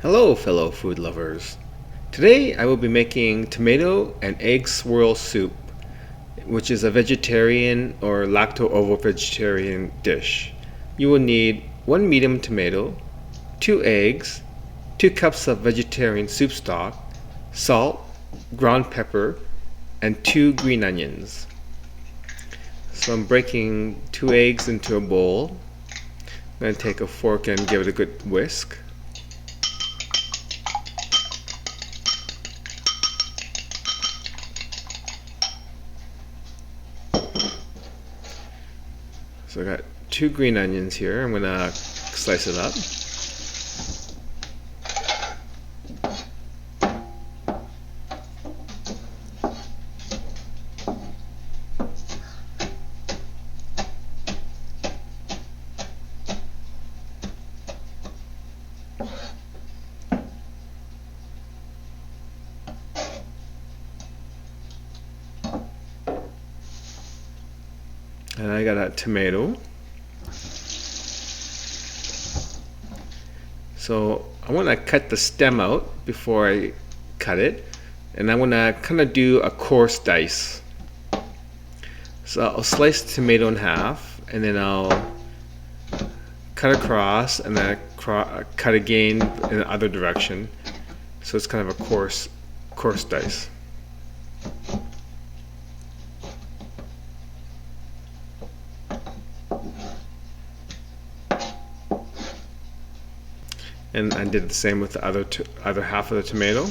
Hello, fellow food lovers. Today I will be making tomato and egg swirl soup, which is a vegetarian or Lacto-Ovo Vegetarian dish. You will need 1 medium tomato, 2 eggs, 2 cups of vegetarian soup stock, salt, ground pepper, and 2 green onions. So I'm breaking 2 eggs into a bowl. I'm going to take a fork and give it a good whisk. So I got 2 green onions here. I'm gonna slice it up. And I got a tomato. So I want to cut the stem out before I cut it, and I want to kind of do a coarse dice. So I'll slice the tomato in half, and then I'll cut across, and then cut again in the other direction. So it's kind of a coarse dice. And I did the same with the other half of the tomato.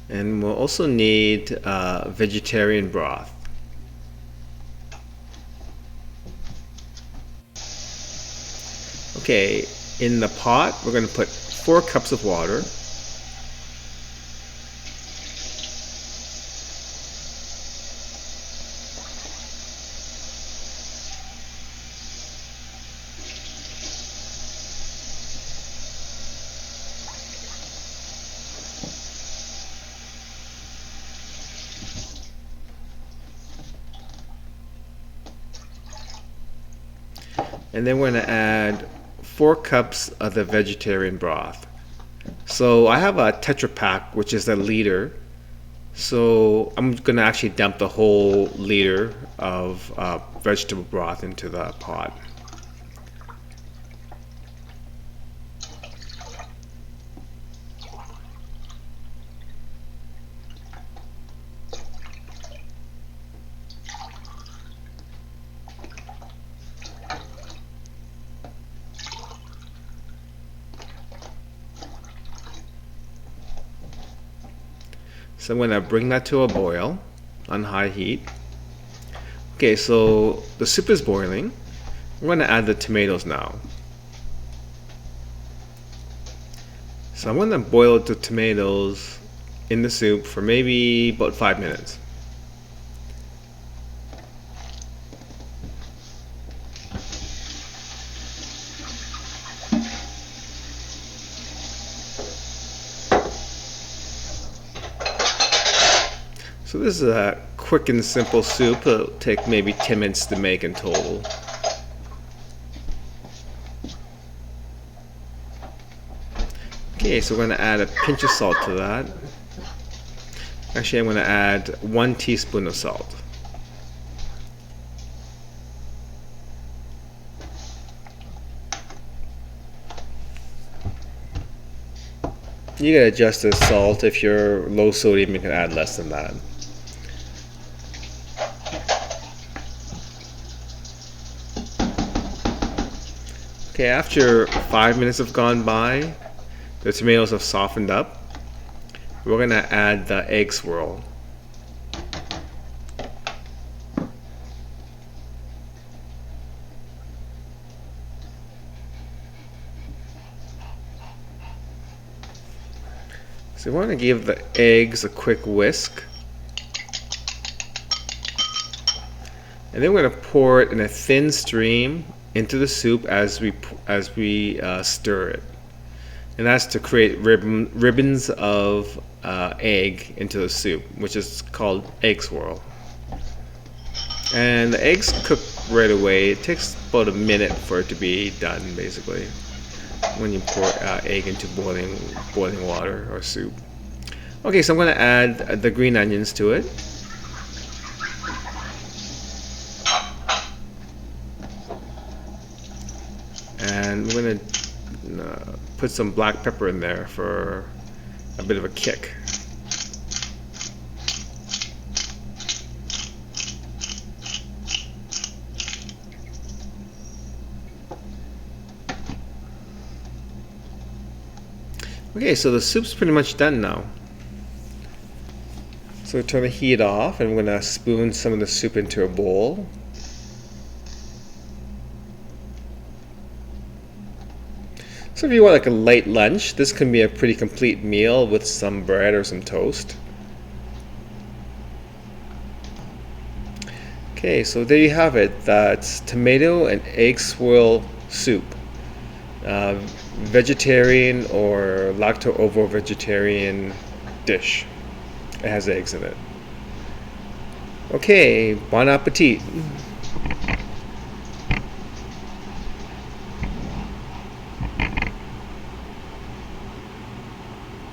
And we'll also need vegetarian broth. Okay, in the pot we're going to put 4 cups of water. And then we're going to add 4 cups of the vegetarian broth. So I have a tetra pack, which is a liter. So I'm going to actually dump the whole liter of vegetable broth into the pot. So I'm going to bring that to a boil on high heat. Okay, so the soup is boiling. I'm going to add the tomatoes now. So I'm going to boil the tomatoes in the soup for maybe about 5 minutes. So this is a quick and simple soup. It'll take maybe 10 minutes to make in total. Okay, so we're going to add a pinch of salt to that. Actually, I'm going to add 1 teaspoon of salt. You can adjust the salt. If you're low sodium, you can add less than that. Okay, after 5 minutes have gone by, the tomatoes have softened up. We're going to add the egg swirl. So we want to give the eggs a quick whisk. And then we're going to pour it in a thin stream into the soup as we stir it, and that's to create ribbons of egg into the soup, which is called egg swirl. And the eggs cook right away. It takes about a minute for it to be done, basically, when you pour egg into boiling water or soup. Okay, so I'm going to add the green onions to it. And we're going to put some black pepper in there for a bit of a kick. Okay, so the soup's pretty much done now. So turn the heat off, and I'm going to spoon some of the soup into a bowl. So if you want like a light lunch, this can be a pretty complete meal with some bread or some toast. Okay, so there you have it. That's tomato and egg swirl soup. Vegetarian or Lacto-Ovo Vegetarian dish. It has eggs in it. Okay, bon appetit.